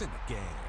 in the game.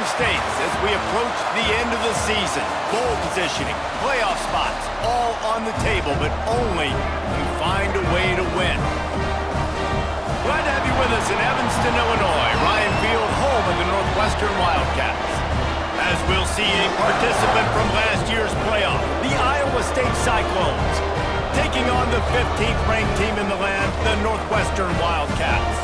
States as we approach the end of the season. Bowl positioning, playoff spots, all on the table, but only if you find a way to win. Glad to have you with us in Evanston, Illinois. Ryan Field, home of the Northwestern Wildcats. As we'll see a participant from last year's playoff, the Iowa State Cyclones, taking on the 15th ranked team in the land, the Northwestern Wildcats.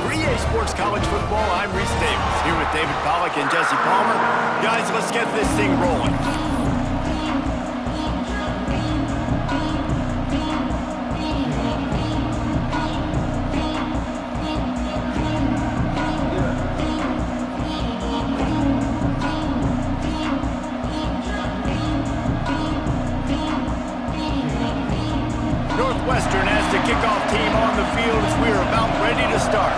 For EA Sports College Football, I'm Reese Davis, here with David Pollack and Jesse Palmer. Guys, let's get this thing rolling. Northwestern has the kickoff team on the field as we're about ready to start.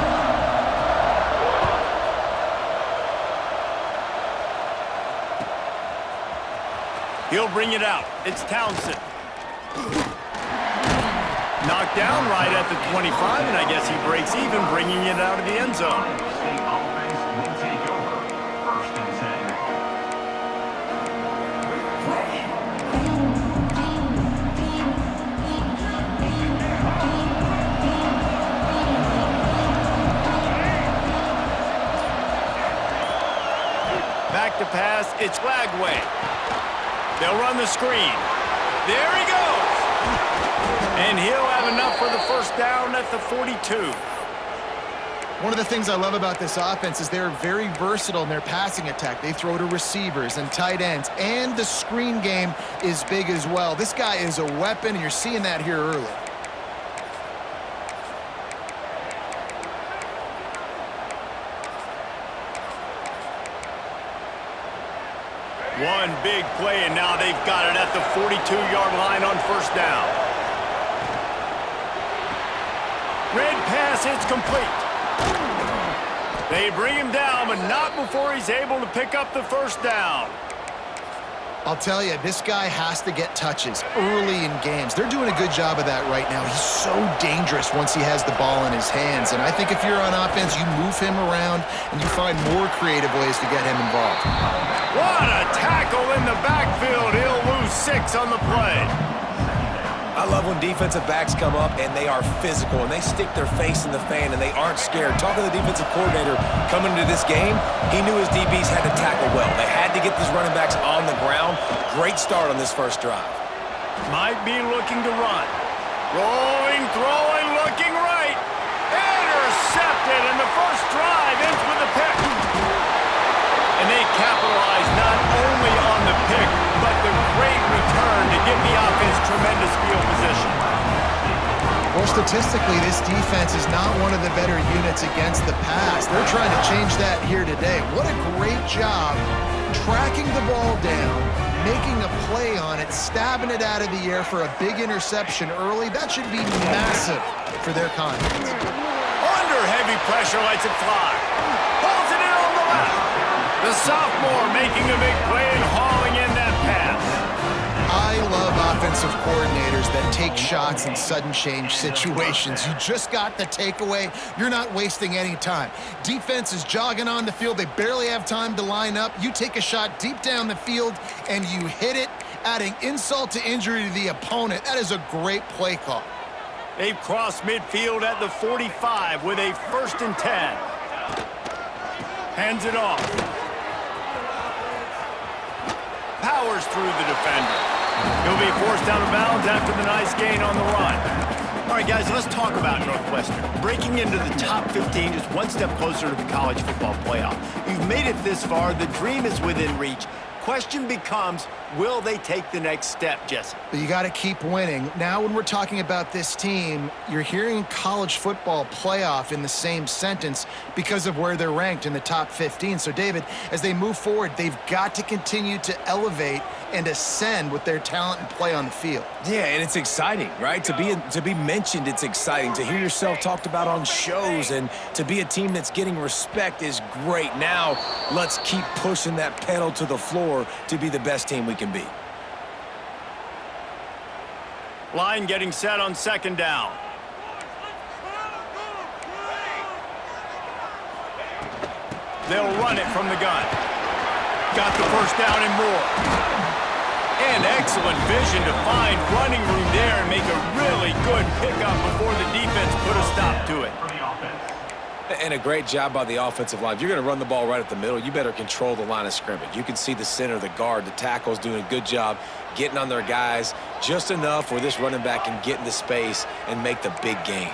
He'll bring it out. It's Townsend. Knocked down right at the 25, and I guess he breaks even, bringing it out of the end zone. Back to pass, it's Lagway. They'll run the screen. There he goes! And he'll have enough for the first down at the 42. One of the things I love about this offense is they're very versatile in their passing attack. They throw to receivers and tight ends, and the screen game is big as well. This guy is a weapon, and you're seeing that here early. One big play, and now they've got it at the 42-yard line on first down. Red pass, it's complete. They bring him down, but not before he's able to pick up the first down. I'll tell you, this guy has to get touches early in games. They're doing a good job of that right now. He's so dangerous once he has the ball in his hands. And I think if you're on offense, you move him around and you find more creative ways to get him involved. What a tackle in the backfield. He'll lose 6 on the play. I love when defensive backs come up and they are physical and they stick their face in the fan and they aren't scared. Talking to the defensive coordinator coming into this game, he knew his DBs had to tackle well. They had to get these running backs on the ground. Great start on this first drive. Might be looking to run. Rolling, throwing, looking right. Intercepted, and the first drive ends with a pick. And they capitalize not only on the pick, but the great return to give the offense tremendous field position. Well, statistically, this defense is not one of the better units against the pass. They're trying to change that here today. What a great job tracking the ball down, making a play on it, stabbing it out of the air for a big interception early. That should be massive for their confidence. Under heavy pressure, lets it fly. Pulls it in on the left. The sophomore making a big play and hauling in that pass. I love offensive coordinators that take shots in sudden change situations. You just got the takeaway. You're not wasting any time. Defense is jogging on the field. They barely have time to line up. You take a shot deep down the field, and you hit it, adding insult to injury to the opponent. That is a great play call. They've crossed midfield at the 45 with a 1st and 10. Hands it off. Powers through the defender. He'll be forced out of bounds after the nice gain on the run. All right, guys, let's talk about Northwestern. Breaking into the top 15 is one step closer to the college football playoff. You've made it this far. The dream is within reach. Question becomes, will they take the next step, Jesse? But you got to keep winning. Now when we're talking about this team, you're hearing college football playoff in the same sentence because of where they're ranked in the top 15. So, David, as they move forward, they've got to continue to elevate and ascend with their talent and play on the field. Yeah, and it's exciting, right? To be mentioned, it's exciting. To hear yourself talked about on shows and to be a team that's getting respect is great. Now, let's keep pushing that pedal to the floor to be the best team we can be. Line getting set on 2nd down. They'll run it from the gun. Got the first down and more. And excellent vision to find running room there and make a really good pickup before the defense put a stop to it. And a great job by the offensive line. If you're going to run the ball right at the middle, you better control the line of scrimmage. You can see the center, the guard, the tackle's doing a good job getting on their guys just enough where this running back can get into space and make the big gain.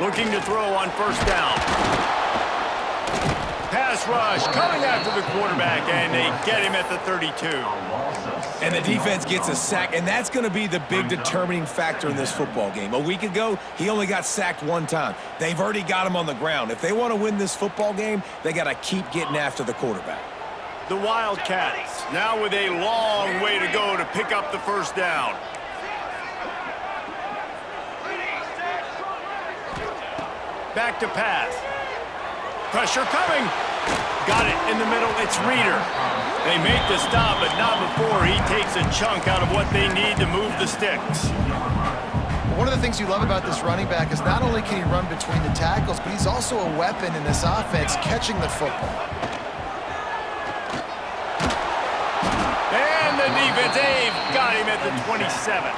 Looking to throw on first down. Pass rush coming after the quarterback, and they get him at the 32. And the defense gets a sack, and that's going to be the big determining factor in this football game. A week ago, he only got sacked one time. They've already got him on the ground. If they want to win this football game, they got to keep getting after the quarterback. The Wildcats now with a long way to go to pick up the first down. Back to pass. Pressure coming. Got it in the middle. It's Reeder. They make the stop, but not before he takes a chunk out of what they need to move the sticks. One of the things you love about this running back is not only can he run between the tackles, but he's also a weapon in this offense catching the football. And the defense, they've got him at the 27.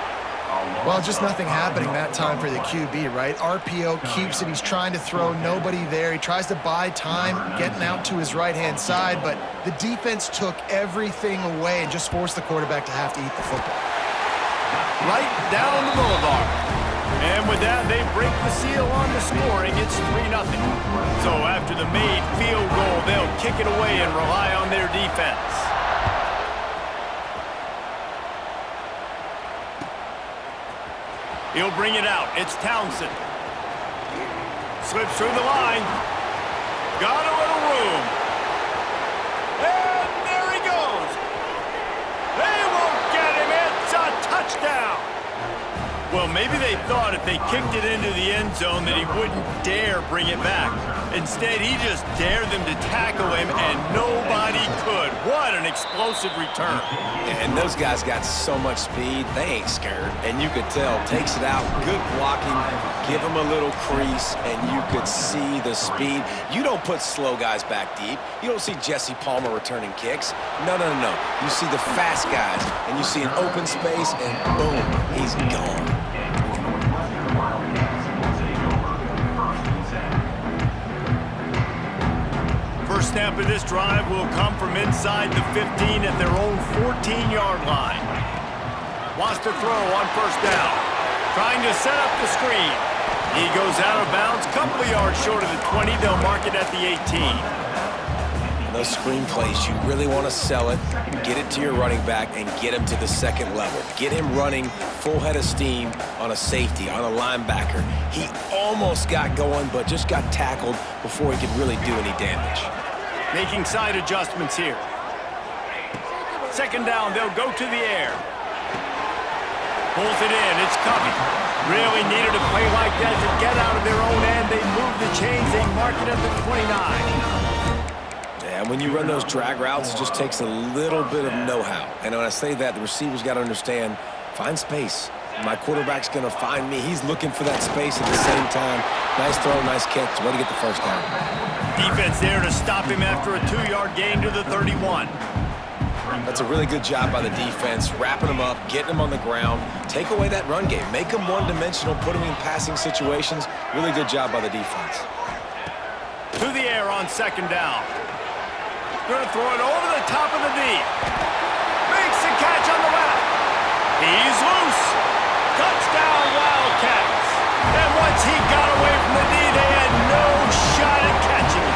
Well, just nothing happening that time for the QB, right? RPO keeps it. He's trying to throw, nobody there. He tries to buy time, getting out to his right-hand side, but the defense took everything away and just forced the quarterback to have to eat the football. Right down the boulevard. And with that, they break the seal on the scoring. It's 3-0. So after the made field goal, they'll kick it away and rely on their defense. He'll bring it out. It's Townsend. Slips through the line. Got a little room. And there he goes. They won't get him. It's a touchdown. Well, maybe they thought if they kicked it into the end zone that he wouldn't dare bring it back. Instead, he just dared them to tackle him, and nobody could. What an explosive return. And those guys got so much speed, they ain't scared. And you could tell, takes it out, good blocking, give him a little crease, and you could see the speed. You don't put slow guys back deep. You don't see Jesse Palmer returning kicks. No. You see the fast guys, and you see an open space, and boom, he's gone. First snap of this drive will come from inside the 15 at their own 14-yard line. Wants to throw on first down. Trying to set up the screen. He goes out of bounds, couple of yards short of the 20. They'll mark it at the 18. And those screen plays, you really want to sell it, get it to your running back, and get him to the second level. Get him running full head of steam on a safety, on a linebacker. He almost got going, but just got tackled before he could really do any damage. Making side adjustments here. Second down, they'll go to the air. Pulls it in, it's Covey. Really needed a play like that to get out of their own end. They move the chains, they mark it at the 29. And when you run those drag routes, it just takes a little bit of know-how. And when I say that, the receivers got to understand, find space. My quarterback's going to find me. He's looking for that space at the same time. Nice throw, nice catch. Way to get the first down. Defense there to stop him after a 2-yard gain to the 31. That's a really good job by the defense, wrapping him up, getting him on the ground. Take away that run game. Make him one-dimensional, put him in passing situations. Really good job by the defense. To the air on second down. Going to throw it over the top of the deep. Makes the catch on the left. He's loose. Touchdown, Wildcats. And once he got away from the knee, they had no shot at catching him.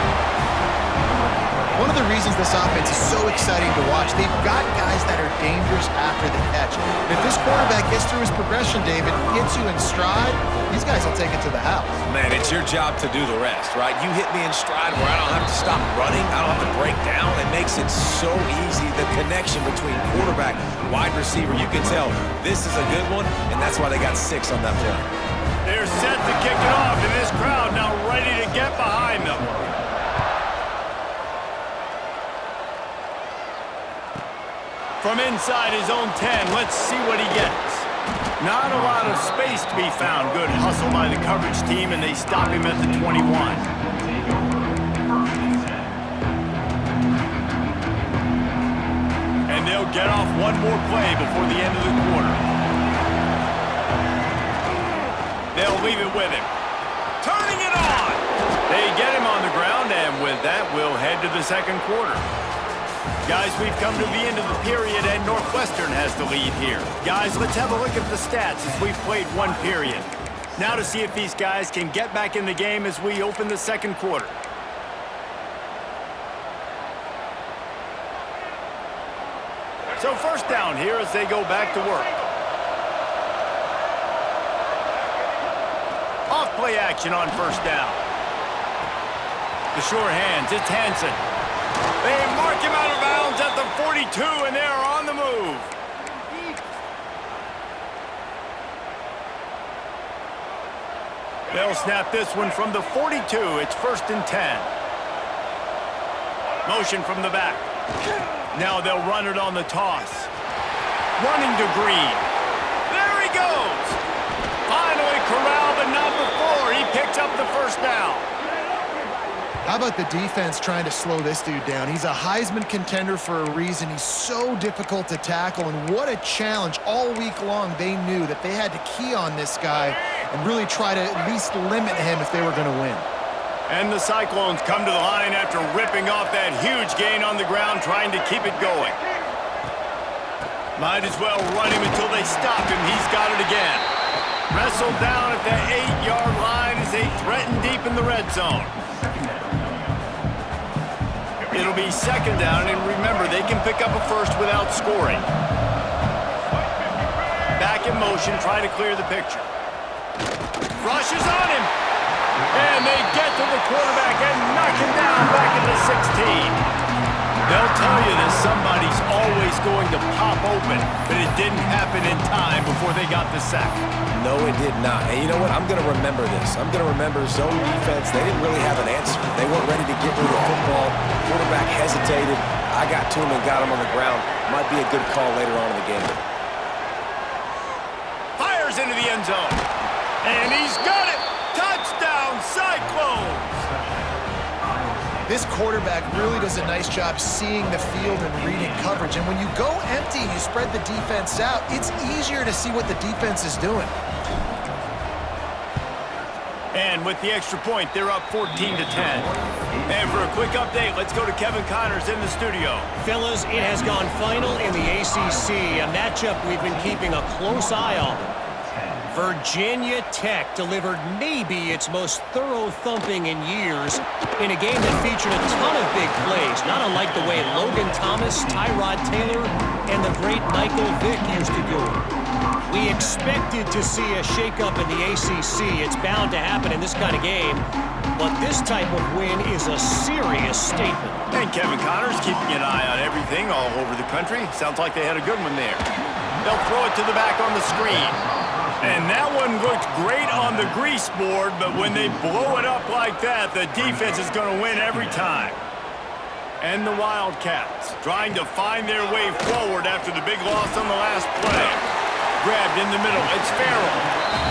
One of the reasons this offense is so exciting to watch, they've got guys that are dangerous after the catch. And if this quarterback gets through his progression, David, hits you in stride, these guys will take it to the house. Man, it's your job to do the rest, right? You hit me in stride where I don't have to stop running, I don't have to break down. It makes it so easy. The connection between quarterback, wide receiver, you can tell this is a good one, and that's why they got 6 on that play. They're set to kick it off, and this crowd now ready to get behind them. From inside his own 10, let's see what he gets. Not a lot of space to be found. Good hustle by the coverage team, and they stop him at the 21. And they'll get off one more play before the end of the quarter. They'll leave it with him. Turning it on! They get him on the ground, and with that, we'll head to the second quarter. Guys, we've come to the end of the period, and Northwestern has the lead here. Guys, let's have a look at the stats as we've played one period. Now to see if these guys can get back in the game as we open the second quarter. So first down here as they go back to work. Off play action on first down. The sure hands, it's Hansen. They mark him out of bounds at the 42, and they're on the move. They'll snap this one from the 42. It's 1st and 10. Motion from the back. Now they'll run it on the toss. Running to Green. There he goes. Finally corralled, but not before. He picks up the first down. How about the defense trying to slow this dude down? He's a Heisman contender for a reason. He's so difficult to tackle, and what a challenge. All week long, they knew that they had to key on this guy and really try to at least limit him if they were going to win. And the Cyclones come to the line after ripping off that huge gain on the ground, trying to keep it going. Might as well run him until they stop him. He's got it again. Wrestled down at the 8-yard line as they threaten deep in the red zone. It'll be second down, and remember, they can pick up a first without scoring. Back in motion, try to clear the picture. Rushes on him. And they get to the quarterback and knock him down back at the 16. They'll tell you that somebody's always going to pop open, but it didn't happen in time before they got the sack. No, it did not. And you know what? I'm going to remember this. I'm going to remember zone defense. They didn't really have an answer. They weren't ready to get rid of the football. Quarterback hesitated. I got to him and got him on the ground. Might be a good call later on in the game. Fires into the end zone. And he's got it. Touchdown, Cyclones! This quarterback really does a nice job seeing the field and reading coverage. And when you go empty and you spread the defense out, it's easier to see what the defense is doing. And with the extra point, they're up 14-10. And for a quick update, let's go to Kevin Connors in the studio. Fellas, it has gone final in the ACC, a matchup we've been keeping a close eye on. Virginia Tech delivered maybe its most thorough thumping in years in a game that featured a ton of big plays, not unlike the way Logan Thomas, Tyrod Taylor, and the great Michael Vick used to do it. We expected to see a shakeup in the ACC. It's bound to happen in this kind of game, but this type of win is a serious statement. And Kevin Connors keeping an eye on everything all over the country. Sounds like they had a good one there. They'll throw it to the back on the screen. And that one looked great on the grease board, but when they blow it up like that, the defense is going to win every time. And the Wildcats trying to find their way forward after the big loss on the last play. Grabbed in the middle. It's Farrell.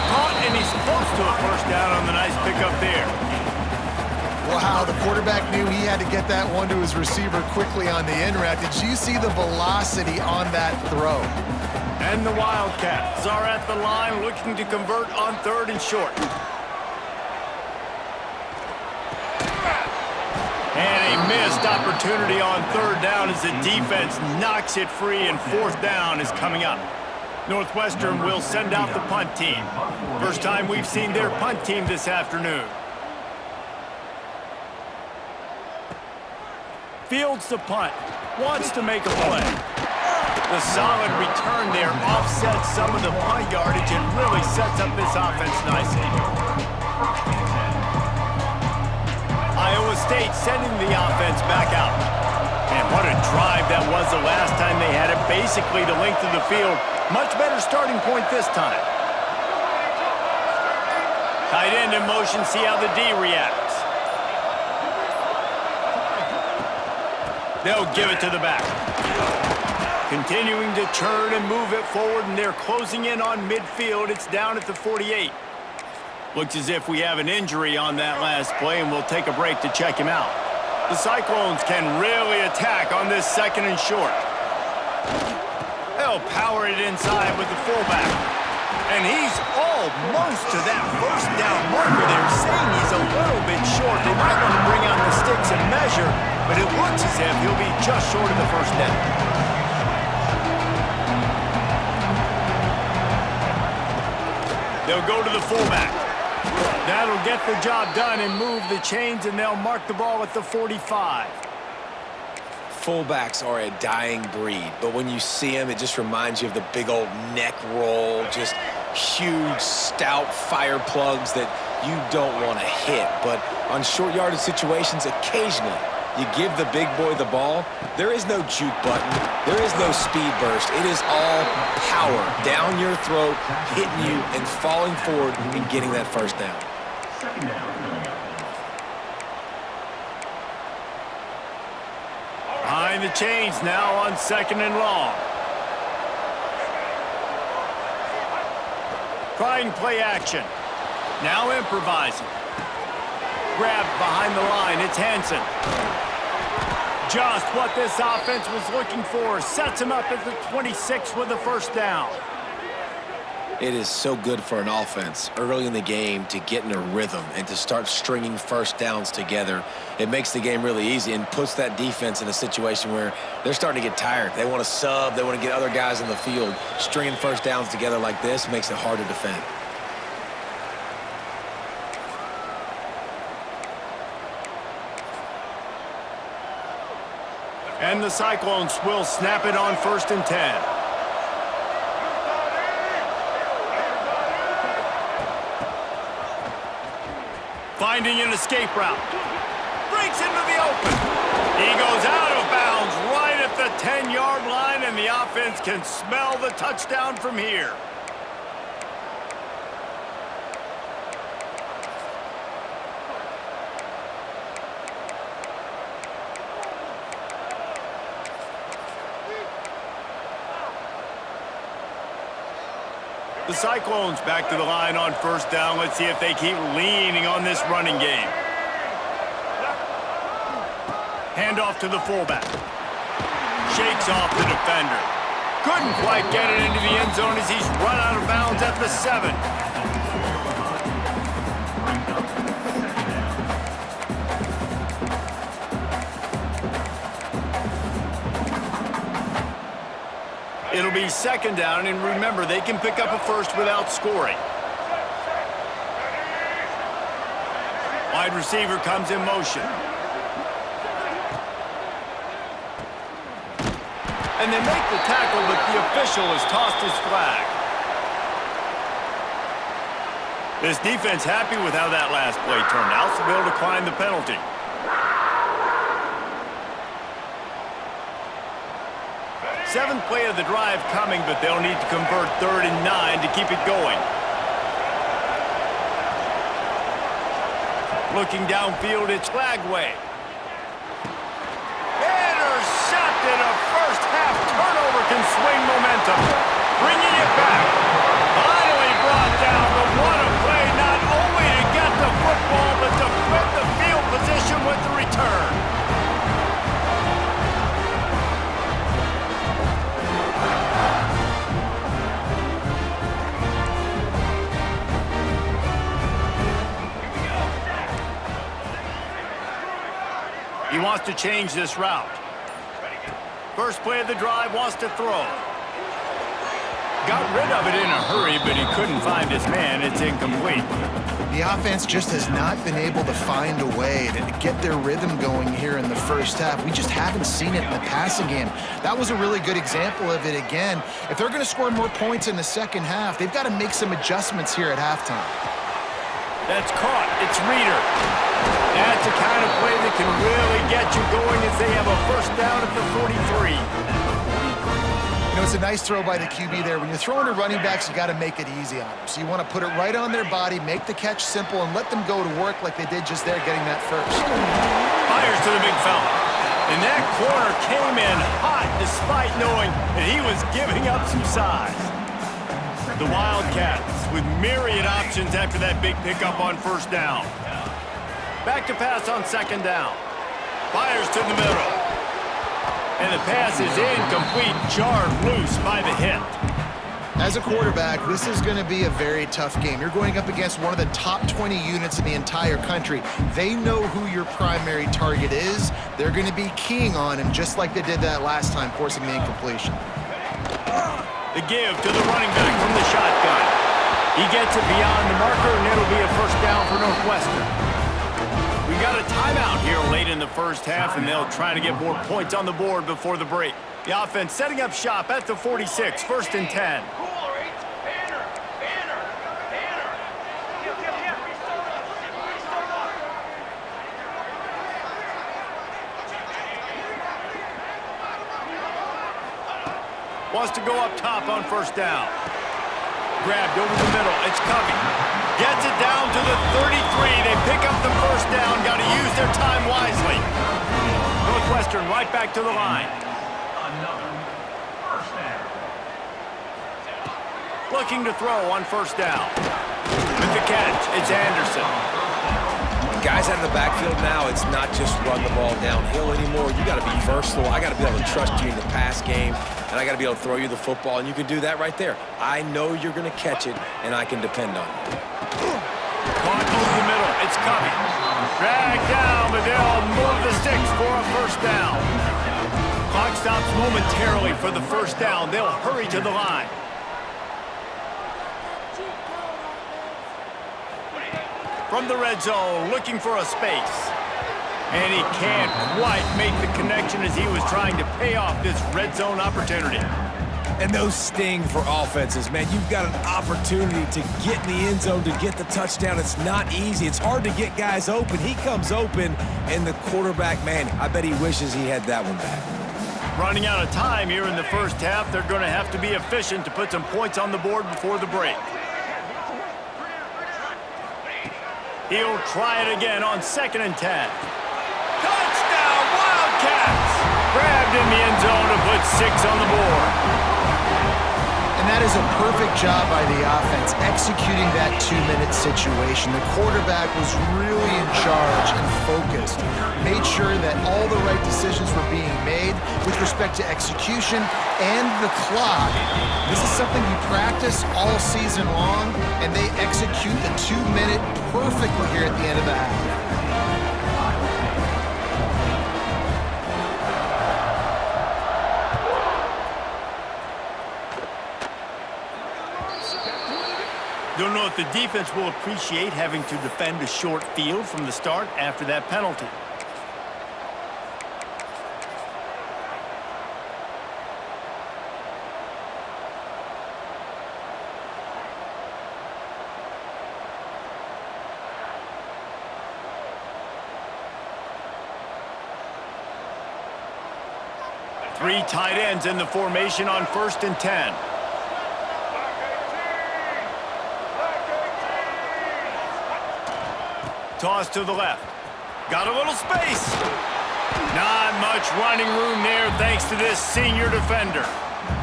Caught, and he's close to a first down on the nice pickup there. Wow, the quarterback knew he had to get that one to his receiver quickly on the in route. Did you see the velocity on that throw? And the Wildcats are at the line looking to convert on 3rd and short. And a missed opportunity on 3rd down as the defense knocks it free, and 4th down is coming up. Northwestern will send out the punt team. First time we've seen their punt team this afternoon. Fields the punt. Wants to make a play. The solid return there offsets some of the punt yardage and really sets up this offense nicely. Iowa State sending the offense back out. And what a drive that was the last time they had it, basically the length of the field. Much better starting point this time. Tight end in motion, see how the D reacts. They'll give it to the back. Continuing to churn and move it forward, and they're closing in on midfield. It's down at the 48. Looks as if we have an injury on that last play, and we'll take a break to check him out. The Cyclones can really attack on this 2nd and short. They'll power it inside with the fullback. And he's almost to that first down marker. They're saying he's a little bit short. They might want to bring out the sticks and measure, but it looks as if he'll be just short of the first down. They'll go to the fullback. That'll get the job done and move the chains, and they'll mark the ball at the 45. Fullbacks are a dying breed, but when you see them, it just reminds you of the big old neck roll, just huge, stout fire plugs that you don't want to hit. But on short yardage situations, occasionally, you give the big boy the ball, there is no juke button, there is no speed burst. It is all power down your throat, hitting you and falling forward and getting that first down. Behind the chains now on 2nd and long. Trying play action. Now improvising. Grabbed behind the line. It's Hansen. Just what this offense was looking for. Sets him up at the 26 with the first down. It is so good for an offense early in the game to get in a rhythm and to start stringing first downs together. It makes the game really easy and puts that defense in a situation where they're starting to get tired. They want to sub. They want to get other guys on the field. Stringing first downs together like this makes it hard to defend. And the Cyclones will snap it on 1st and 10. Finding an escape route. Breaks into the open. He goes out of bounds right at the 10-yard line, and the offense can smell the touchdown from here. The Cyclones back to the line on 1st down. Let's see if they keep leaning on this running game. Handoff to the fullback. Shakes off the defender. Couldn't quite get it into the end zone as he's run out of bounds at the 7. It'll be 2nd down, and remember, they can pick up a first without scoring. Wide receiver comes in motion. And they make the tackle, but the official has tossed his flag. This defense happy with how that last play turned out, so they'll decline the penalty. Seventh play of the drive coming, but they'll need to convert 3rd and 9 to keep it going. Looking downfield, it's Flagway. Intercepted. A first-half turnover can swing momentum. Bringing it back. Finally brought down, but what a play, not only to get the football, but to flip the field position with the return. He wants to change this route. First play of the drive, wants to throw. Got rid of it in a hurry, but he couldn't find his man. It's incomplete. The offense just has not been able to find a way to get their rhythm going here in the first half. We just haven't seen it in the passing game. That was a really good example of it again. If they're going to score more points in the second half, they've got to make some adjustments here at halftime. That's caught. It's Reeder. That's the kind of play that can really get you going as they have a first down at the 43. You know, it's a nice throw by the QB there. When you're throwing to running backs, you got to make it easy on them. So you want to put it right on their body, make the catch simple, and let them go to work like they did just there, getting that first. Fires to the big fella. And that corner came in hot despite knowing that he was giving up some size. The Wildcats with myriad options after that big pickup on first down. Back to pass on 2nd down. Fires to the middle. And the pass is incomplete, jarred loose by the hit. As a quarterback, this is going to be a very tough game. You're going up against one of the top 20 units in the entire country. They know who your primary target is. They're going to be keying on him just like they did that last time, forcing the incompletion. The give to the running back from the shotgun. He gets it beyond the marker, and it'll be a first down for Northwestern. We got a timeout here late in the first half, and they'll try to get more points on the board before the break. The offense setting up shop at the 46, first and 10. Wants to go up top on first down. Grabbed over the middle. It's Covey. Gets it down to the 33. They pick up the first down. Got to use their time wisely. Northwestern right back to the line. Another first down. Looking to throw on first down. With the catch, it's Anderson. Guys out of the backfield now, it's not just run the ball downhill anymore. You got to be versatile. I got to be able to trust you in the pass game, and I got to be able to throw you the football, and you can do that right there. I know you're going to catch it, and I can depend on you. Caught over the middle. It's Covey. Dragged down, but they'll move the sticks for a first down. Clock stops momentarily for the first down. They'll hurry to the line. From the red zone, looking for a space. And he can't quite make the connection as he was trying to pay off this red zone opportunity. And those sting for offenses, man. You've got an opportunity to get in the end zone, to get the touchdown. It's not easy. It's hard to get guys open. He comes open, and the quarterback, man, I bet he wishes he had that one back. Running out of time here in the first half. They're going to have to be efficient to put some points on the board before the break. He'll try it again on second and 10. Touchdown, Wildcats! Grabbed in the end zone to put 6 on the board. And that is a perfect job by the offense, executing that 2-minute situation. The quarterback was really in charge and focused, made sure that all the right decisions were being made with respect to execution and the clock. This is something you practice all season long, and they execute the 2-minute perfectly here at the end of the half. Don't know if the defense will appreciate having to defend a short field from the start after that penalty. Three tight ends in the formation on first and 10. Toss to the left. Got a little space. Not much running room there thanks to this senior defender.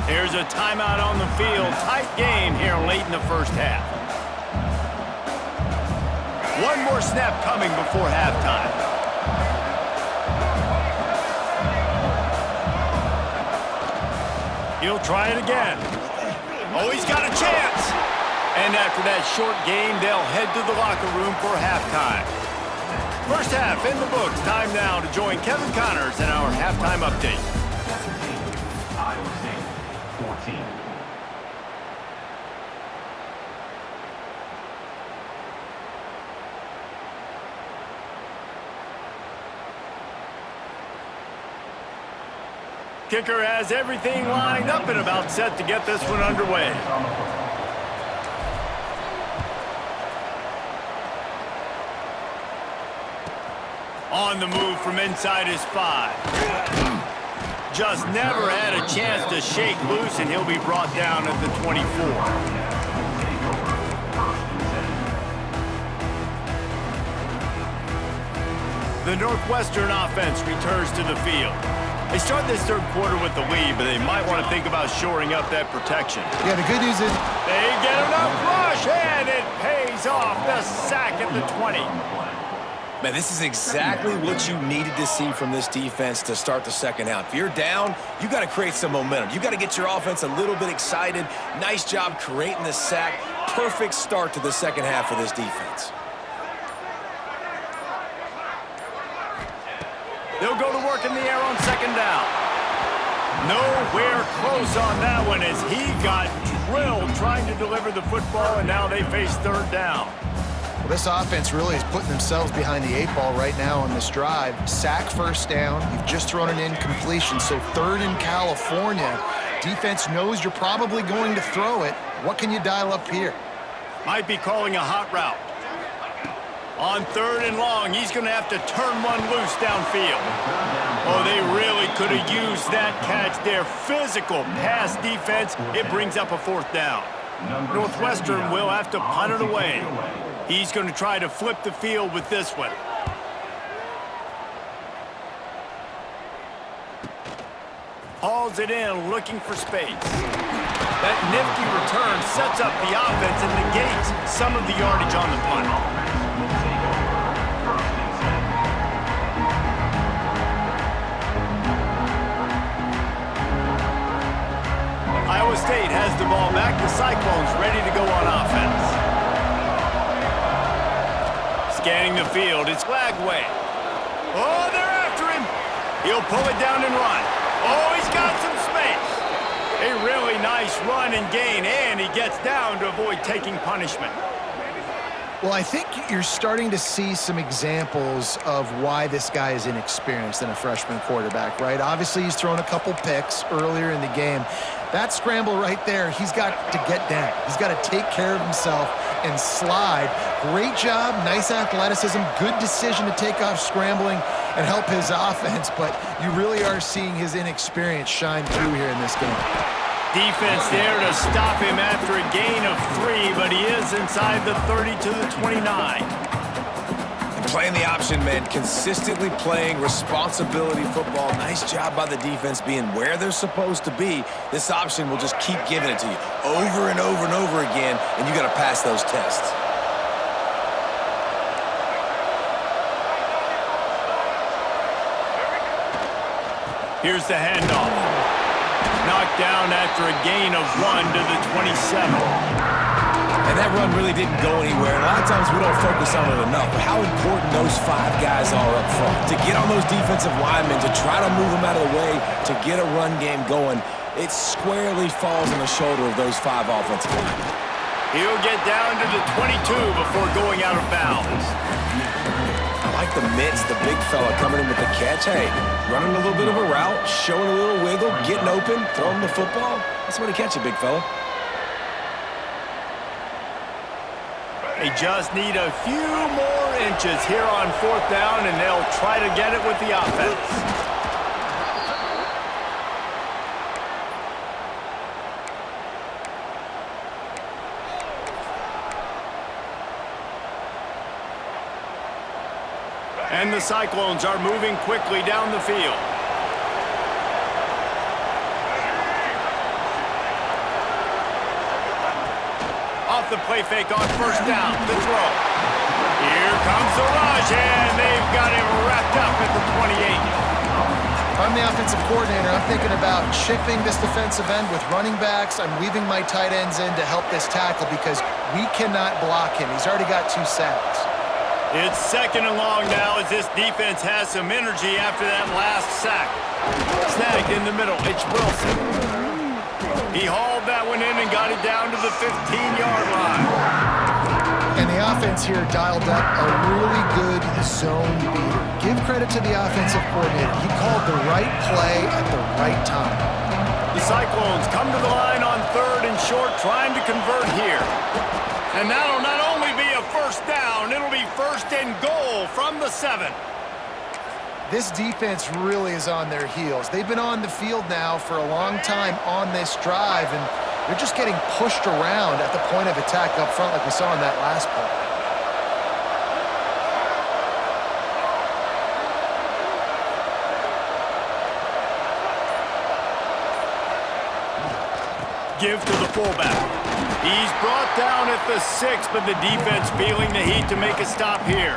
There's a timeout on the field. Tight game here late in the first half. One more snap coming before halftime. He'll try it again. Oh, he's got a chance. And after that short game, they'll head to the locker room for halftime. First half in the books. Time now to join Kevin Connors in our halftime update. Iowa State, 14. Kicker has everything lined up and about set to get this one underway. On the move from inside his 5. Just never had a chance to shake loose, and he'll be brought down at the 24. The Northwestern offense returns to the field. They start this third quarter with the lead, but they might want to think about shoring up that protection. Yeah, the good news is They get enough rush, and it pays off. The sack at the 20. Man, this is exactly what you needed to see from this defense to start the second half. If you're down, you got to create some momentum. You got to get your offense a little bit excited. Nice job creating the sack. Perfect start to the second half for this defense. They'll go to work in the air on second down. Nowhere close on that one as he got drilled trying to deliver the football, and now they face third down. Well, this offense really is putting themselves behind the 8 ball right now on this drive. Sack first down. You've just thrown an incompletion, so third in California. Defense knows you're probably going to throw it. What can you dial up here? Might be calling a hot route. On third and long, he's going to have to turn one loose downfield. Oh, they really could have used that catch there. Physical pass defense. It brings up a fourth down. Northwestern will have to punt it away. He's going to try to flip the field with this one. Hauls it in, looking for space. That nifty return sets up the offense and negates some of the yardage on the punt. Iowa State has the ball back. The Cyclones ready to go on offense. Scanning the field, it's Lagway. Oh, they're after him. He'll pull it down and run. Oh, he's got some space. A really nice run and gain, and he gets down to avoid taking punishment. Well, I think you're starting to see some examples of why this guy is inexperienced in a freshman quarterback, right? Obviously, he's thrown a couple picks earlier in the game. That scramble right there, he's got to get down. He's got to take care of himself and slide. Great job, nice athleticism, good decision to take off scrambling and help his offense, but you really are seeing his inexperience shine through here in this game. Defense there to stop him after a gain of 3, but he is inside the 30 to the 29. Playing the option, man, consistently playing responsibility football. Nice job by the defense being where they're supposed to be. This option will just keep giving it to you over and over and over again, and you got to pass those tests. Here's the handoff. Knocked down after a gain of 1 to the 27. And that run really didn't go anywhere. A lot of times we don't focus on it enough, but how important those 5 guys are up front. To get on those defensive linemen, to try to move them out of the way, to get a run game going, it squarely falls on the shoulder of those 5 offensive linemen. He'll get down to the 22 before going out of bounds. I like the mitts, the big fella coming in with the catch. Hey, running a little bit of a route, showing a little wiggle, getting open, throwing the football. That's the way to catch it, big fella. They just need a few more inches here on fourth down, and they'll try to get it with the offense. And the Cyclones are moving quickly down the field. Off the play fake on first down, the throw. Here comes the rush, and they've got him wrapped up at the 28. If I'm the offensive coordinator, I'm thinking about chipping this defensive end with running backs. I'm weaving my tight ends in to help this tackle because we cannot block him. He's already got 2 sacks. It's second and long now as this defense has some energy after that last sack. Snagged in the middle, it's Wilson. He hauled that one in and got it down to the 15-yard line. And the offense here dialed up a really good zone beater. Give credit to the offensive coordinator. He called the right play at the right time. The Cyclones come to the line on third and short, trying to convert here. And that'll not only be a first down, it'll be first and goal from the 7. This defense really is on their heels. They've been on the field now for a long time on this drive, and they're just getting pushed around at the point of attack up front like we saw in that last play. Give to the fullback. He's brought down at the 6, but the defense feeling the heat to make a stop here.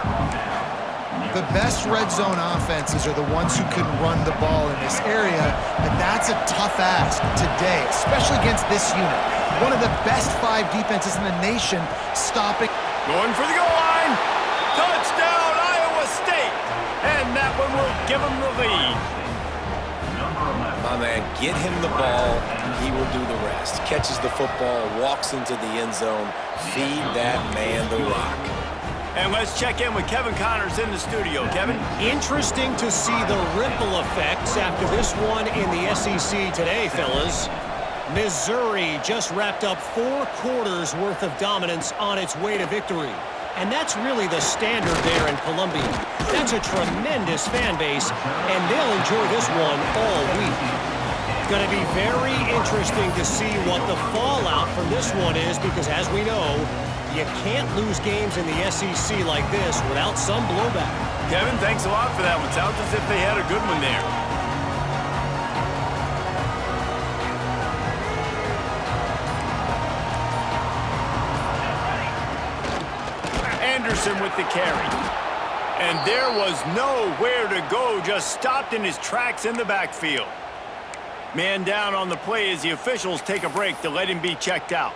The best red zone offenses are the ones who can run the ball in this area, but that's a tough ask today, especially against this unit. One of the best 5 defenses in the nation stopping. Going for the goal line. Touchdown, Iowa State. And that one will give them the lead. My man, get him the ball. He will do the rest. Catches the football, walks into the end zone. Feed that man the rock. And let's check in with Kevin Connors in the studio. Kevin? Interesting to see the ripple effects after this one in the SEC today, fellas. Missouri just wrapped up 4 quarters worth of dominance on its way to victory. And that's really the standard there in Columbia. That's a tremendous fan base, and they'll enjoy this one all week. Going to be very interesting to see what the fallout from this one is, because as we know, you can't lose games in the SEC like this without some blowback. Kevin, thanks a lot for that one. Sounds as if they had a good one there. Anderson with the carry. And there was nowhere to go, just stopped in his tracks in the backfield. Man down on the play as the officials take a break to let him be checked out.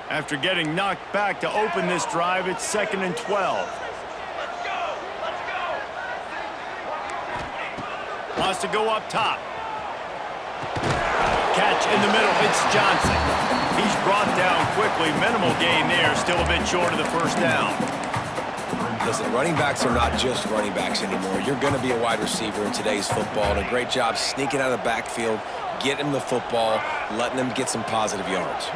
After getting knocked back to open this drive, it's 2nd and 12. Wants to go up top. Catch in the middle, it's Johnson. He's brought down quickly. Minimal gain there, still a bit short of the first down. Listen, running backs are not just running backs anymore. You're going to be a wide receiver in today's football, and a great job sneaking out of the backfield, getting them the football, letting them get some positive yards.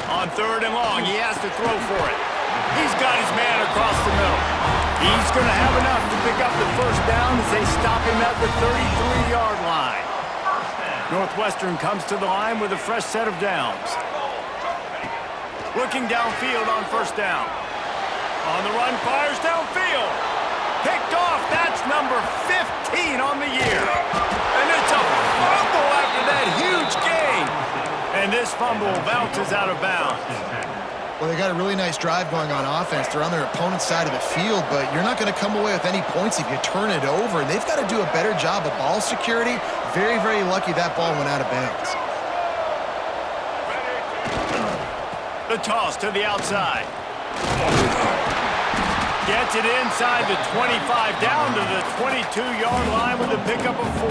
On 3rd and long, he has to throw for it. He's got his man across the middle. He's going to have enough to pick up the first down as they stop him at the 33-yard line. Northwestern comes to the line with a fresh set of downs. Looking downfield on 1st down. On the run, fires downfield. Picked off, that's number 15 on the year. And it's a fumble after that huge gain. And this fumble bounces out of bounds. Well, they got a really nice drive going on offense. They're on their opponent's side of the field, but you're not going to come away with any points if you turn it over. And they've got to do a better job of ball security. Very, very lucky that ball went out of bounds. The toss to the outside. Gets it inside the 25, down to the 22-yard line with a pickup of 4.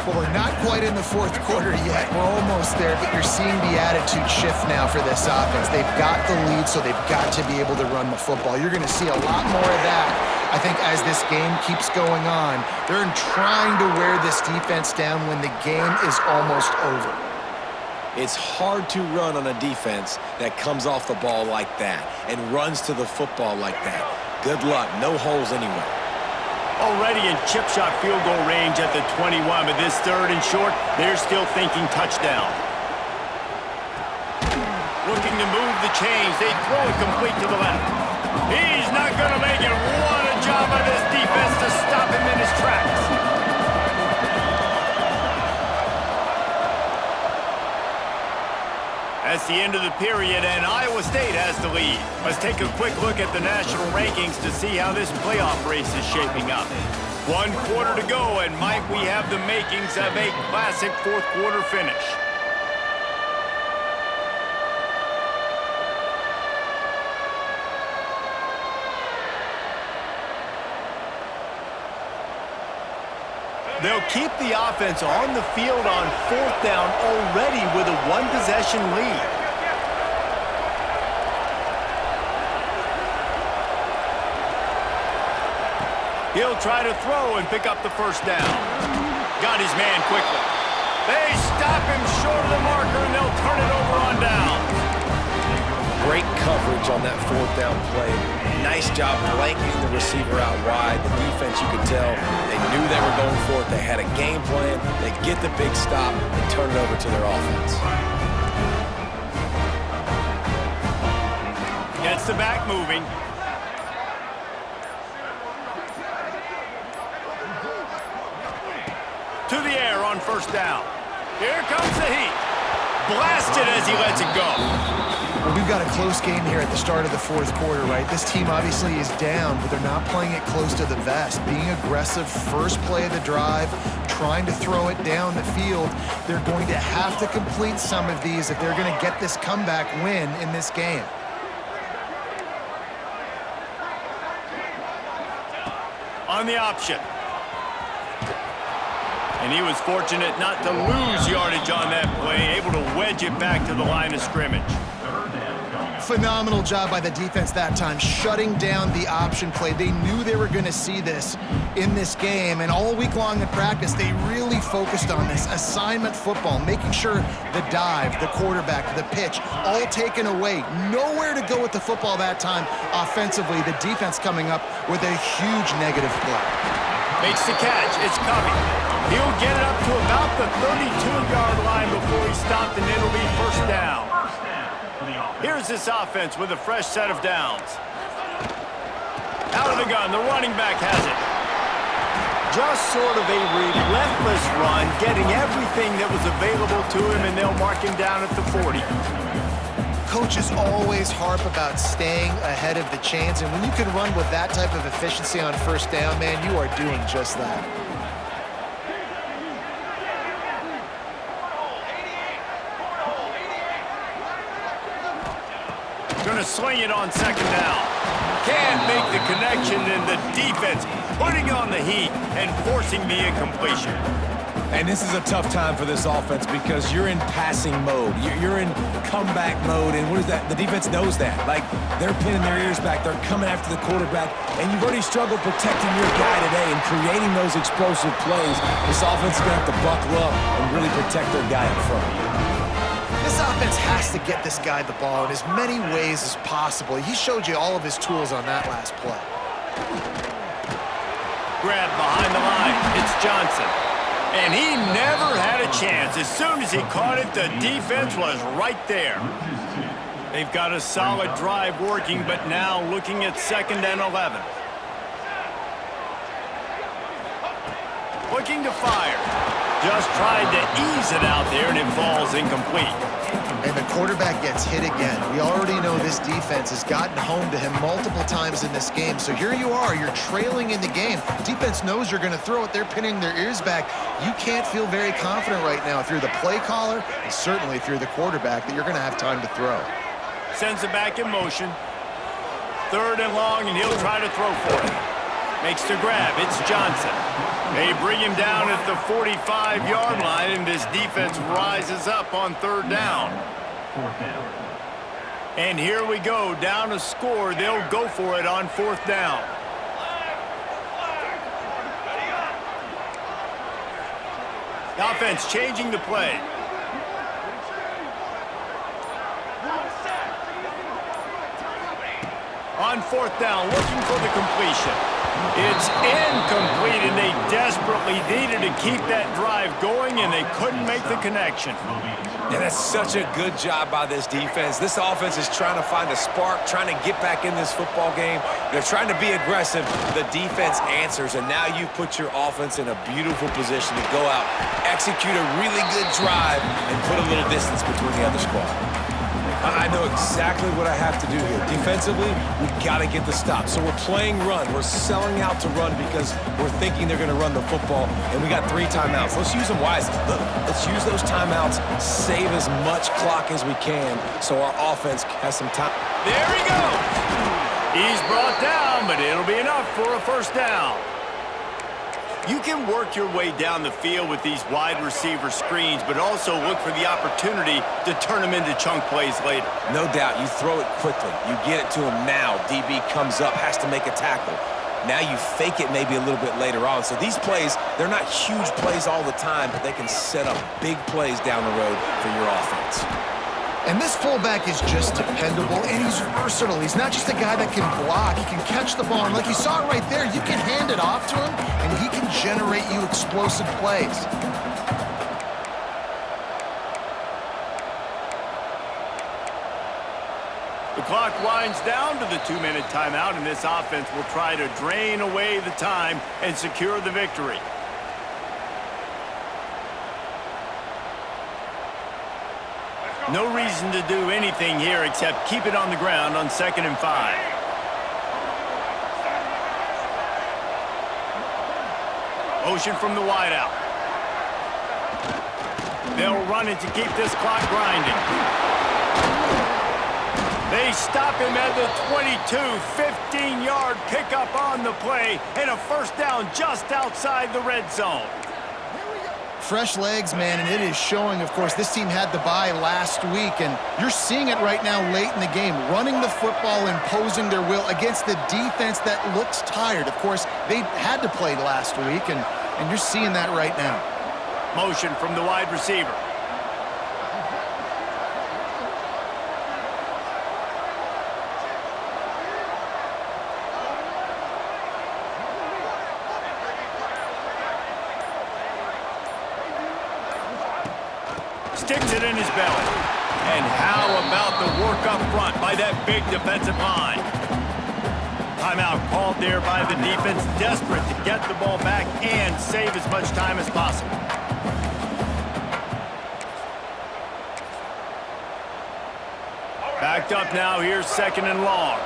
Well, we're not quite in the 4th quarter yet. We're almost there, but you're seeing the attitude shift now for this offense. They've got the lead, so they've got to be able to run the football. You're going to see a lot more of that, I think, as this game keeps going on. They're trying to wear this defense down when the game is almost over. It's hard to run on a defense that comes off the ball like that and runs to the football like that. Good luck. No holes anywhere. Already in chip shot field goal range at the 21, but this 3rd and short, they're still thinking touchdown. Looking to move the chains. They throw it complete to the left. He's not going to make it. What a job by this defense to stop him in his tracks. That's the end of the period, and Iowa State has the lead. Let's take a quick look at the national rankings to see how this playoff race is shaping up. 1 quarter to go, and might we have the makings of a classic 4th quarter finish. They'll keep the offense on the field on 4th down already with a 1-possession lead. He'll try to throw and pick up the first down. Got his man quickly. They stop him short of the marker, and they'll turn it over on down. Great coverage on that 4th down play. Nice job blanketing the receiver out wide. The defense, you could tell, they knew they were going for it. They had a game plan. They get the big stop and turn it over to their offense. Gets the back moving. To the air on 1st down. Here comes the heat. Blasted as he lets it go. Well, we've got a close game here at the start of the fourth quarter, right? This team obviously is down, but they're not playing it close to the vest. Being aggressive, first play of the drive, trying to throw it down the field. They're going to have to complete some of these if they're going to get this comeback win in this game. On the option. And he was fortunate not to lose yardage on that play, able to wedge it back to the line of scrimmage. Phenomenal job by the defense that time, shutting down the option play. They knew they were going to see this in this game, and all week long in practice, they really focused on this assignment football, making sure the dive, the quarterback, the pitch, all taken away. Nowhere to go with the football that time offensively. The defense coming up with a huge negative play. Makes the catch. It's coming. He'll get it up to about the 32-yard line before he stopped, and it'll be first down. Here's this offense with a fresh set of downs. Out of the gun, the running back has it. Just sort of a relentless run, getting everything that was available to him, and they'll mark him down at the 40. Coaches always harp about staying ahead of the chains, and when you can run with that type of efficiency on first down, man, you are doing just that. Going to swing it on second down. Can't make the connection, and the defense putting on the heat and forcing the incompletion. And this is a tough time for this offense because you're in passing mode. You're in comeback mode, and what is that? The defense knows that. Like, they're pinning their ears back. They're coming after the quarterback, and you've already struggled protecting your guy today and creating those explosive plays. This offense is going to have to buckle up and really protect their guy up front. This offense has to get this guy the ball in as many ways as possible. He showed you all of his tools on that last play. Grab behind the line. It's Johnson. And he never had a chance. As soon as he caught it, the defense was right there. They've got a solid drive working, but now looking at 2nd and 11. Looking to fire. Just tried to ease it out there, and it falls incomplete. And the quarterback gets hit again. We already know this defense has gotten home to him multiple times in this game. So here you are, you're trailing in the game. Defense knows you're going to throw it. They're pinning their ears back. You can't feel very confident right now through the play caller and certainly through the quarterback that you're going to have time to throw. Sends it back in motion. 3rd and long, and he'll try to throw for it. Makes the grab. It's Johnson. They bring him down at the 45-yard line, and this defense rises up on 3rd down. And here we go, down a score. They'll go for it on 4th down. The offense changing the play. On 4th down, looking for the completion. It's incomplete, and they desperately needed to keep that drive going, and they couldn't make the connection. And that's such a good job by this defense. This offense is trying to find a spark, trying to get back in this football game. They're trying to be aggressive. The defense answers, and now you put your offense in a beautiful position to go out, execute a really good drive, and put a little distance between the other squad. I know exactly what I have to do here. Defensively, we've got to get the stop. So we're playing run. We're selling out to run because we're thinking they're going to run the football, and we got 3 timeouts. Let's use them wisely. Look, let's use those timeouts, save as much clock as we can so our offense has some time. There he goes. He's brought down, but it'll be enough for a 1st down. You can work your way down the field with these wide receiver screens, but also look for the opportunity to turn them into chunk plays later. No doubt, you throw it quickly. You get it to him now. DB comes up, has to make a tackle. Now you fake it maybe a little bit later on. So these plays, they're not huge plays all the time, but they can set up big plays down the road for your offense. And this fullback is just dependable, and he's versatile. He's not just a guy that can block. He can catch the ball. And like you saw right there, you can hand it off to him, and he can generate you explosive plays. The clock winds down to the 2-minute timeout, and this offense will try to drain away the time and secure the victory. No reason to do anything here except keep it on the ground on 2nd and 5. Motion from the wideout. They'll run it to keep this clock grinding. They stop him at the 22, 15-yard pickup on the play, and a first down just outside the red zone. Fresh legs, man, and it is showing, of course. This team had the bye last week, and you're seeing it right now late in the game, running the football, imposing their will against the defense that looks tired. Of course, they had to play last week, and you're seeing that right now. Motion from the wide receiver. Sticks it in his belly. And how about the work up front by that big defensive line? Timeout called there by the defense, desperate to get the ball back and save as much time as possible. Backed up now, here's 2nd and long.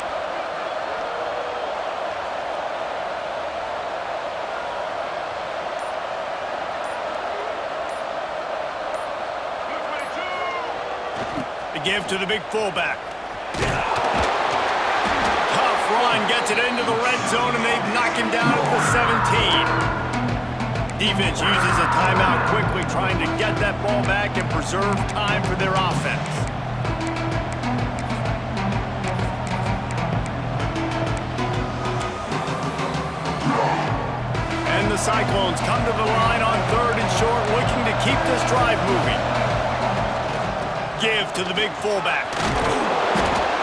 The give to the big fullback. Tough run, gets it into the red zone, and they knock him down at the 17. Defense uses a timeout quickly, trying to get that ball back and preserve time for their offense. And the Cyclones come to the line on 3rd and short, looking to keep this drive moving. Give to the big fullback.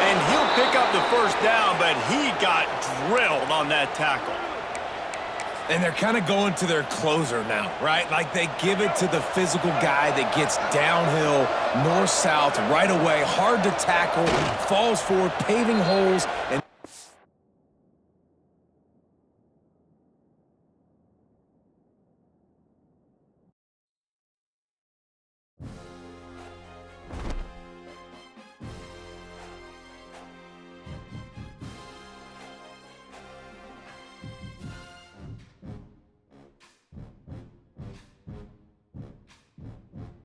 And he'll pick up the first down, but he got drilled on that tackle. And they're kind of going to their closer now, right? Like they give it to the physical guy that gets downhill, north-south, right away, hard to tackle, falls forward, paving holes, and